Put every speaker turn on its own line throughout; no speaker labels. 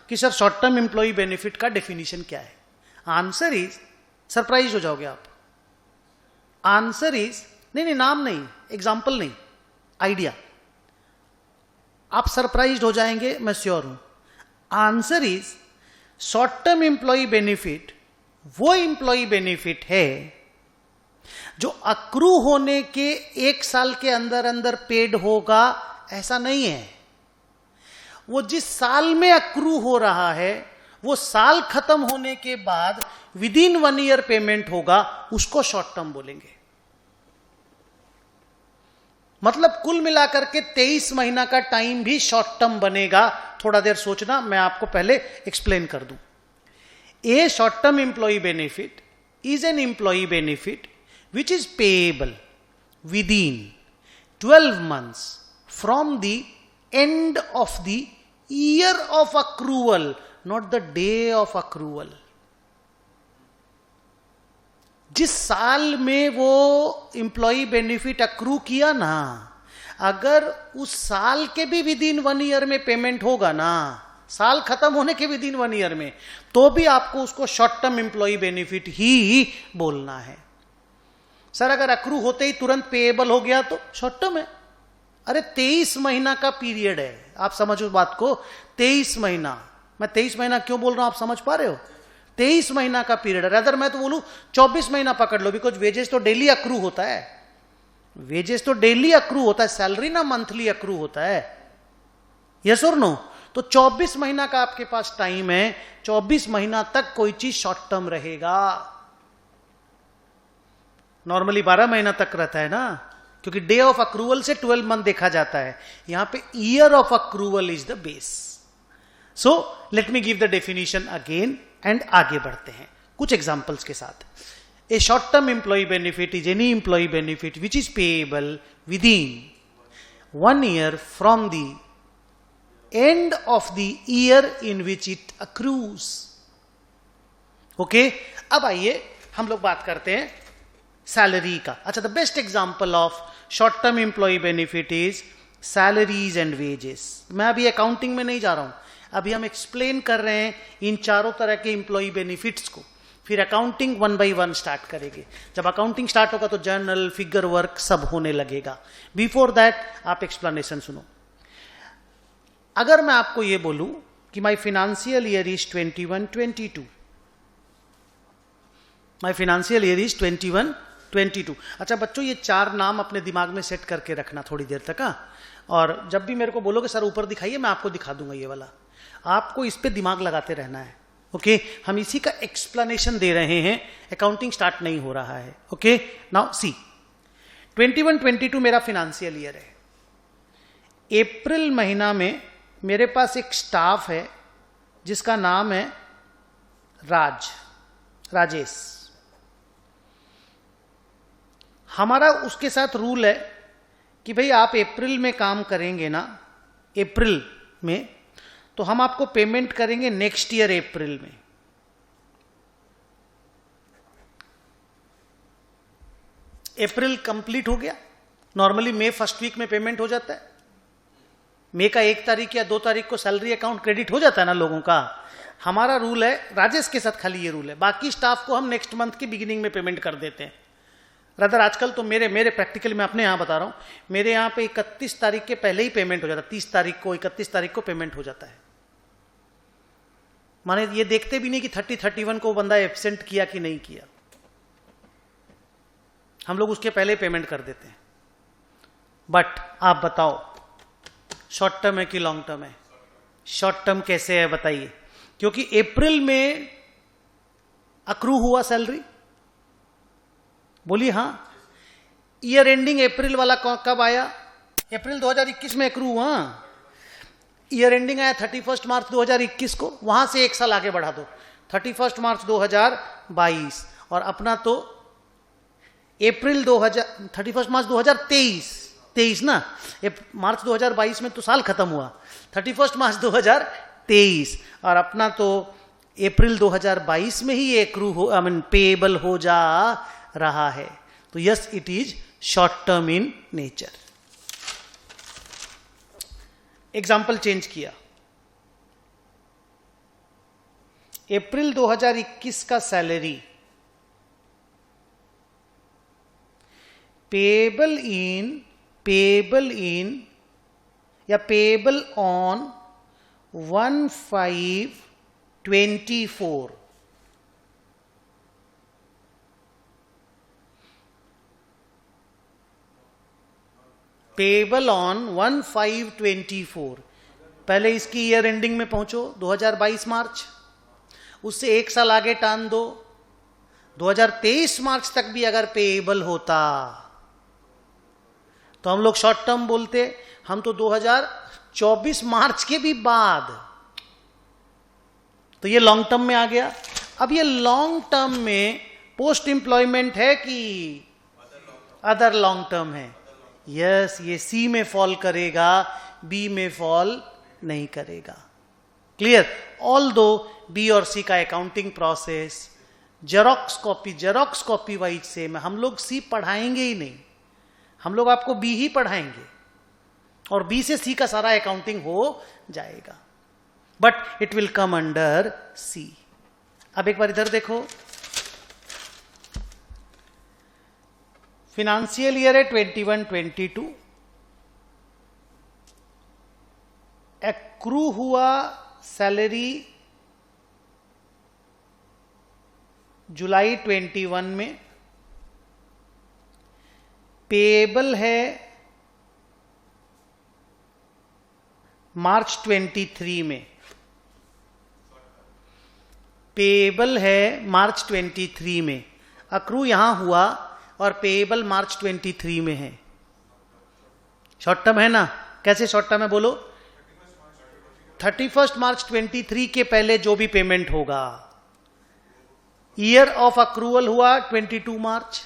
कि sir short term employ benefit का definition क्या है? आंसर इज, सरप्राइज हो जाओगे आप, आंसर इज, नहीं नाम नहीं, एग्जाम्पल नहीं, आइडिया, आप सरप्राइज हो जाएंगे, मैं श्योर हूं। Answer is, short term employ benefit वो एम्प्लॉय बेनिफिट है जो अक्रू होने के 1 साल के अंदर अंदर पेड होगा, ऐसा नहीं है। वो जिस साल में अक्रू हो रहा है वो साल खत्म होने के बाद विद इन 1 ईयर पेमेंट होगा, उसको शॉर्ट टर्म बोलेंगे। मतलब कुल मिलाकर के 23 महीना का टाइम भी शॉर्ट टर्म बनेगा। थोड़ा देर सोचना, मैं आपको पहले एक्सप्लेन कर दूं। A short term employ benefit is an employee benefit which is payable within 12 months from the end of the year of accrual, not the day of accrual. जिस साल में वो एम्प्लॉय बेनिफिट अक्रू किया ना, अगर उस साल के भी विद इन 1 ईयर में पेमेंट होगा ना, साल खत्म होने के विद इन 1 ईयर में, तो भी आपको उसको शॉर्ट टर्म एम्प्लॉय बेनिफिट ही बोलना है। सर अगर अक्रू होते ही तुरंत पेएबल हो गया तो शॉर्ट टर्म है। अरे 23 महीना का पीरियड है, आप समझो बात को, 23 महीना, मैं 23 महीना क्यों बोल रहा हूं, आप समझ पा रहे हो? 23 महीना का पीरियड है। अगर मैं तो बोलूं 24 महीना पकड़ लो, बिकॉज वेजेस तो डेली अक्रू होता है, वेजेस तो डेली अक्रू होता है, सैलरी ना मंथली अक्रू होता है, यस और नो? तो 24 महीना का आपके पास टाइम है, 24 महीना तक कोई चीज शॉर्ट टर्म रहेगा। नॉर्मली 12 महीना तक रहता है ना, क्योंकि डे ऑफ अक्रूवल से 12 मंथ देखा जाता है, यहां पे year of accrual is the base. So let me give the definition again and आगे बढ़ते हैं कुछ एग्जांपल्स के साथ। A short term employ benefit is any employee benefit which is payable within 1 year from the end of the year in which it accrues. Okay, अब आइए हम लोग बात करते हैं सैलरी का। अच्छा, the best example of short term employ benefit is salaries and wages. मैं अभी अकाउंटिंग में नहीं जा रहा हूं, अभी हम एक्सप्लेन कर रहे हैं इन चारों तरह के एम्प्लॉय बेनिफिट्स को, फिर अकाउंटिंग 1 by 1 स्टार्ट करेंगे। जब अकाउंटिंग स्टार्ट होगा तो जर्नल, फिगर वर्क सब होने लगेगा। बिफोर दैट आप एक्सप्लेनेशन सुनो। अगर मैं आपको यह बोलूं कि my financial year is 21-22, my financial year is 21-22। अच्छा बच्चों, ये 4 नाम अपने दिमाग में सेट करके रखना थोड़ी देर तक, और जब भी मेरे को बोलोगे सर ऊपर दिखाइए, मैं आपको दिखा दूंगा ये वाला, आपको इस पे दिमाग लगाते रहना है। ओके, हम इसी का एक्सप्लेनेशन दे रहे हैं, अकाउंटिंग स्टार्ट नहीं हो रहा है। ओके, नाउ सी, 21-22 मेरा फिनेंशियल ईयर है। अप्रैल महीना में मेरे पास एक स्टाफ है जिसका नाम है राजेश। हमारा उसके साथ रूल है कि भाई आप अप्रैल में काम करेंगे ना, अप्रैल में, तो हम आपको पेमेंट करेंगे नेक्स्ट ईयर अप्रैल में। अप्रैल कंप्लीट हो गया, नॉर्मली मई फर्स्ट वीक में पेमेंट हो जाता है, मई का 1 तारीख या 2 तारीख को सैलरी अकाउंट क्रेडिट हो जाता है ना लोगों का। हमारा रूल है, राजेश के साथ खाली ये रूल है, बाकी स्टाफ को हम नेक्स्ट मंथ की बिगिनिंग में पेमेंट कर देते हैं। रदर आजकल तो मेरे प्रैक्टिकली मैं अपने यहां बता रहा हूं, मेरे यहां पे 31 तारीख के पहले ही पेमेंट हो जाता है, 30 तारीख को 31 तारीख को पेमेंट हो जाता है। माने ये देखते भी नहीं कि 30-31 को बंदा एब्सेंट किया कि नहीं किया, हम लोग उसके पहले पेमेंट कर देते हैं। बट आप बताओ शॉर्ट टर्म है कि लॉन्ग टर्म है? शॉर्ट टर्म कैसे है बताइए? क्योंकि अप्रैल में अक्रू हुआ सैलरी, बोलिए हाँ। ईयर एंडिंग अप्रैल वाला कब आया? अप्रैल 2021 में अक्रू हुआ। ईयर एंडिंग आया 31 मार्च 2021 को, वहां से 1 साल आगे बढ़ा दो, 31 मार्च 2022, और अपना तो अप्रैल 31 मार्च 2023 ना, मार्च 2022 में तो साल खत्म हुआ, 31 मार्च 2023, और अपना तो अप्रैल 2022 में ही एक्रू हो, आई मीन पेएबल हो जा रहा है। तो yes, it is short term in nature. Example change किया, अप्रैल 2021 का सैलरी पेएबल इन या पेएबल ऑन 1/5/24, पेएबल ऑन 1/5/24। पहले इसकी ईयर एंडिंग में पहुंचो 2022 मार्च, उससे एक साल आगे टान दो, 2023 मार्च तक भी अगर पेएबल होता तो हम लोग शॉर्ट टर्म बोलते, हम तो 2024 मार्च के भी बाद, तो ये लॉन्ग टर्म में आ गया। अब ये लॉन्ग टर्म में पोस्ट एम्प्लॉयमेंट है कि अदर लॉन्ग टर्म है? यस, ये सी में फॉल करेगा, बी में फॉल नहीं करेगा। क्लियर? ऑल दो बी और सी का accounting process xerox copy wise same है। हम लोग सी पढ़ाएंगे ही नहीं, हम लोग आपको बी ही पढ़ाएंगे और बी से सी का सारा अकाउंटिंग हो जाएगा, but it will come under C. अब एक बार इधर देखो, फिनेंशियल ईयर है 21-22, एक्रू हुआ सैलरी जुलाई 21 में, पेएबल है मार्च 23 में, पेएबल है मार्च 23 में, अक्रू यहां हुआ और पेएबल मार्च 23 में है। शॉर्ट टर्म है ना? कैसे शॉर्ट टर्म है बोलो? 31 मार्च 23 के पहले जो भी पेमेंट होगा। ईयर ऑफ अक्रूवल हुआ 22 मार्च,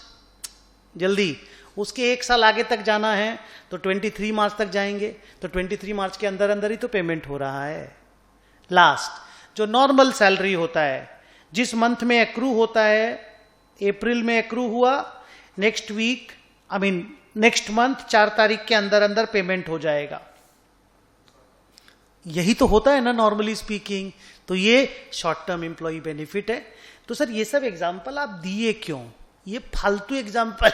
जल्दी उसके एक साल आगे तक जाना है तो 23 मार्च तक जाएंगे, तो 23 मार्च के अंदर अंदर ही तो पेमेंट हो रहा है। लास्ट जो नॉर्मल सैलरी होता है, जिस मंथ में एक्रू होता है, अप्रैल में एक्रू हुआ, नेक्स्ट वीक नेक्स्ट मंथ 4 तारीख के अंदर अंदर पेमेंट हो जाएगा। यही तो होता है ना नॉर्मली स्पीकिंग। तो ये शॉर्ट टर्म एम्प्लॉय बेनिफिट है। तो सर ये सब एग्जांपल आप दिए क्यों? ये फालतू एग्जांपल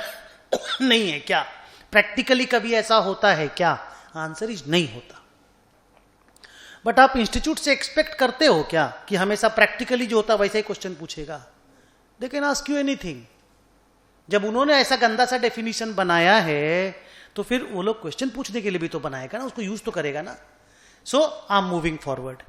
नहीं है क्या? प्रैक्टिकली कभी ऐसा होता है क्या? आंसर इज नहीं होता। बट आप इंस्टीट्यूट से एक्सपेक्ट करते हो क्या कि हमेशा प्रैक्टिकली जो होता है वैसा ही क्वेश्चन पूछेगा? They can ask you anything. जब उन्होंने ऐसा गंदा सा डेफिनेशन बनाया है तो फिर वो लोग क्वेश्चन पूछने के लिए भी तो बनाएगा ना, उसको यूज तो करेगा ना। So I am moving forward.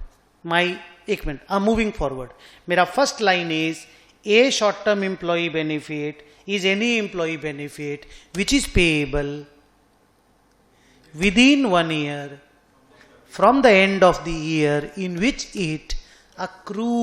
एक minute, I am moving forward. मेरा first line is a short term employ benefit is any employee benefit which is payable within 1 year from the end of the year in which it accrues.